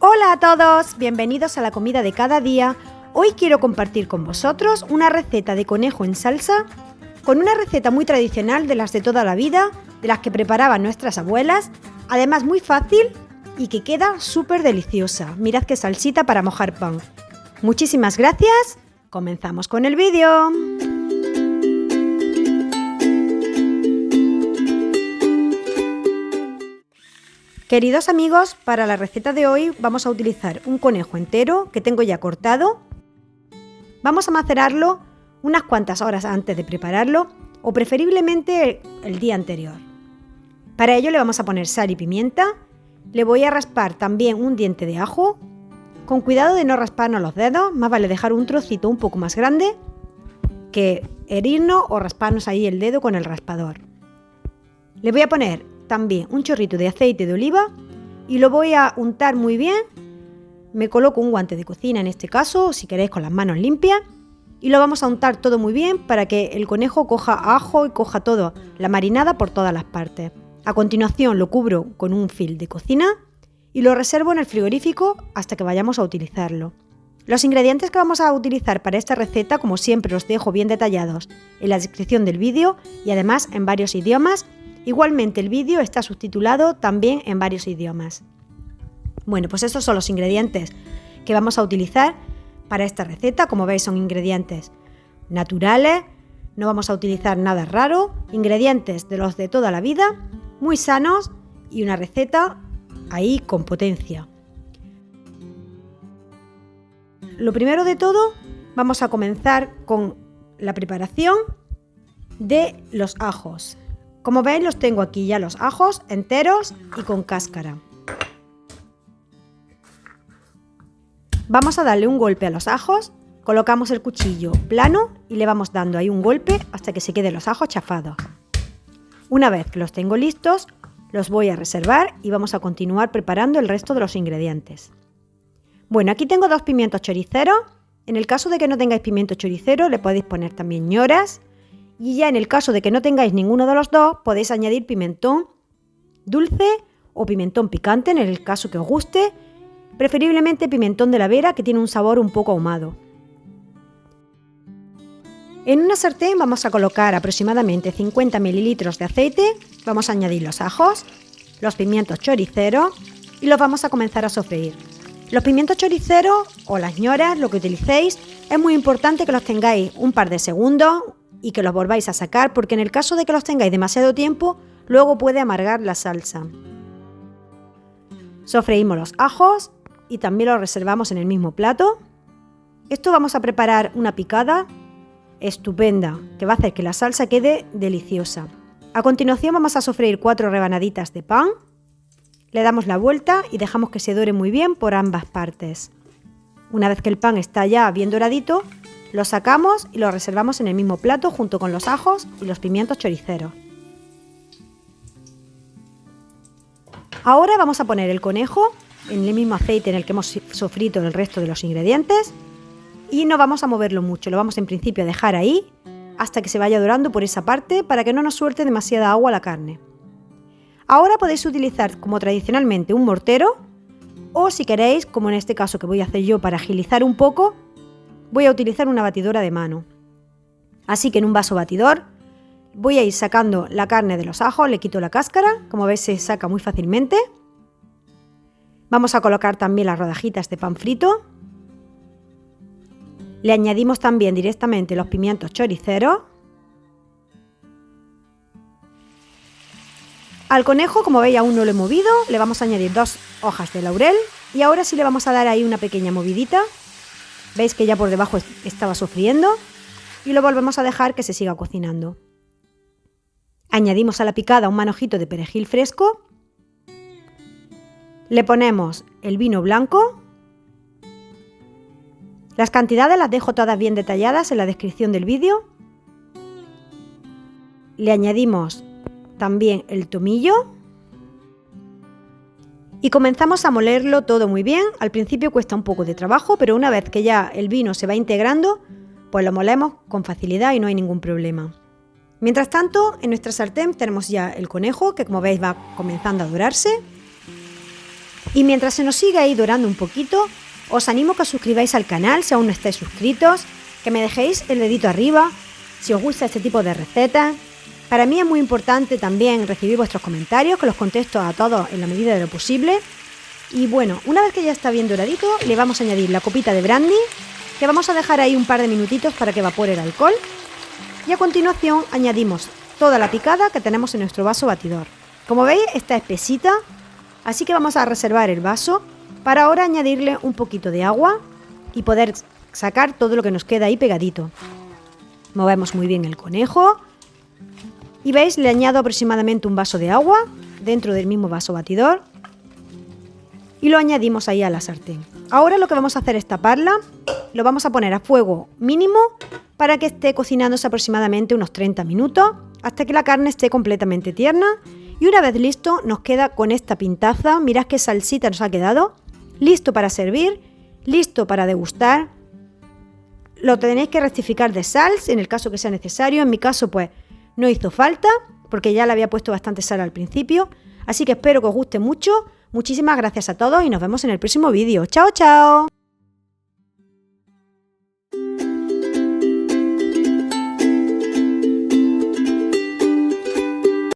Hola a todos, bienvenidos a la comida de cada día. Hoy quiero compartir con vosotros una receta de conejo en salsa con una receta muy tradicional de las de toda la vida, de las que preparaban nuestras abuelas, además muy fácil y que queda súper deliciosa. Mirad qué salsita para mojar pan. Muchísimas gracias, comenzamos con el vídeo. Queridos amigos, para la receta de hoy vamos a utilizar un conejo entero que tengo ya cortado. Vamos a macerarlo unas cuantas horas antes de prepararlo o preferiblemente el día anterior. Para ello le vamos a poner sal y pimienta. Le voy a raspar también un diente de ajo. Con cuidado de no rasparnos los dedos, más vale dejar un trocito un poco más grande que herirnos o rasparnos ahí el dedo con el raspador. Le voy a poner también un chorrito de aceite de oliva y lo voy a untar muy bien. Me coloco un guante de cocina en este caso, si queréis con las manos limpias, y lo vamos a untar todo muy bien para que el conejo coja ajo y coja todo, la marinada por todas las partes. A continuación lo cubro con un film de cocina y lo reservo en el frigorífico hasta que vayamos a utilizarlo. Los ingredientes que vamos a utilizar para esta receta, como siempre, los dejo bien detallados en la descripción del vídeo y además en varios idiomas. Igualmente el vídeo está subtitulado también en varios idiomas. Bueno, pues estos son los ingredientes que vamos a utilizar para esta receta. Como veis, son ingredientes naturales, no vamos a utilizar nada raro, ingredientes de los de toda la vida, muy sanos y una receta ahí con potencia. Lo primero de todo, vamos a comenzar con la preparación de los ajos. Como veis, los tengo aquí ya los ajos enteros y con cáscara. Vamos a darle un golpe a los ajos, colocamos el cuchillo plano y le vamos dando ahí un golpe hasta que se queden los ajos chafados. Una vez que los tengo listos, los voy a reservar y vamos a continuar preparando el resto de los ingredientes. Bueno, aquí tengo 2 pimientos choriceros. En el caso de que no tengáis pimiento choricero, le podéis poner también ñoras. Y ya en el caso de que no tengáis ninguno de los dos, podéis añadir pimentón dulce o pimentón picante en el caso que os guste, preferiblemente pimentón de la Vera, que tiene un sabor un poco ahumado. En una sartén vamos a colocar aproximadamente 50 mililitros de aceite, vamos a añadir los ajos, los pimientos choriceros y los vamos a comenzar a sofreír. Los pimientos choriceros o las ñoras, lo que utilicéis, es muy importante que los tengáis un par de segundos y que los volváis a sacar, porque en el caso de que los tengáis demasiado tiempo, luego puede amargar la salsa. Sofreímos los ajos y también los reservamos en el mismo plato. Esto vamos a preparar una picada estupenda, que va a hacer que la salsa quede deliciosa. A continuación vamos a sofreír 4 rebanaditas de pan. Le damos la vuelta y dejamos que se dore muy bien por ambas partes. Una vez que el pan está ya bien doradito, lo sacamos y lo reservamos en el mismo plato junto con los ajos y los pimientos choriceros. Ahora vamos a poner el conejo en el mismo aceite en el que hemos sofrito el resto de los ingredientes y no vamos a moverlo mucho, lo vamos en principio a dejar ahí hasta que se vaya dorando por esa parte para que no nos suelte demasiada agua la carne. Ahora podéis utilizar como tradicionalmente un mortero o si queréis, como en este caso que voy a hacer yo para agilizar un poco, voy a utilizar una batidora de mano. Así que en un vaso batidor voy a ir sacando la carne de los ajos, le quito la cáscara, como veis se saca muy fácilmente. Vamos a colocar también las rodajitas de pan frito. Le añadimos también directamente los pimientos choriceros. Al conejo, como veis, aún no lo he movido, le vamos a añadir 2 hojas de laurel y ahora sí le vamos a dar ahí una pequeña movidita. Veis que ya por debajo estaba sofriendo y lo volvemos a dejar que se siga cocinando. Añadimos a la picada un manojito de perejil fresco. Le ponemos el vino blanco. Las cantidades las dejo todas bien detalladas en la descripción del vídeo. Le añadimos también el tomillo. Y comenzamos a molerlo todo muy bien. Al principio cuesta un poco de trabajo, pero una vez que ya el vino se va integrando, pues lo molemos con facilidad y no hay ningún problema. Mientras tanto, en nuestra sartén tenemos ya el conejo, que como veis va comenzando a dorarse. Y mientras se nos sigue ahí dorando un poquito, os animo a que os suscribáis al canal si aún no estáis suscritos, que me dejéis el dedito arriba si os gusta este tipo de recetas. Para mí es muy importante también recibir vuestros comentarios, que los contesto a todos en la medida de lo posible. Y bueno, una vez que ya está bien doradito, le vamos a añadir la copita de brandy, que vamos a dejar ahí un par de minutitos para que evapore el alcohol. Y a continuación añadimos toda la picada que tenemos en nuestro vaso batidor. Como veis, está espesita, así que vamos a reservar el vaso para ahora añadirle un poquito de agua y poder sacar todo lo que nos queda ahí pegadito. Movemos muy bien el conejo y veis, le añado aproximadamente un vaso de agua dentro del mismo vaso batidor y lo añadimos ahí a la sartén. Ahora lo que vamos a hacer es taparla, lo vamos a poner a fuego mínimo para que esté cocinándose aproximadamente unos 30 minutos hasta que la carne esté completamente tierna. Y una vez listo, nos queda con esta pintaza. Mirad qué salsita nos ha quedado. Listo para servir, listo para degustar. Lo tenéis que rectificar de sal en el caso que sea necesario. En mi caso, pues no hizo falta porque ya le había puesto bastante sal al principio. Así que espero que os guste mucho. Muchísimas gracias a todos y nos vemos en el próximo vídeo. ¡Chao, chao!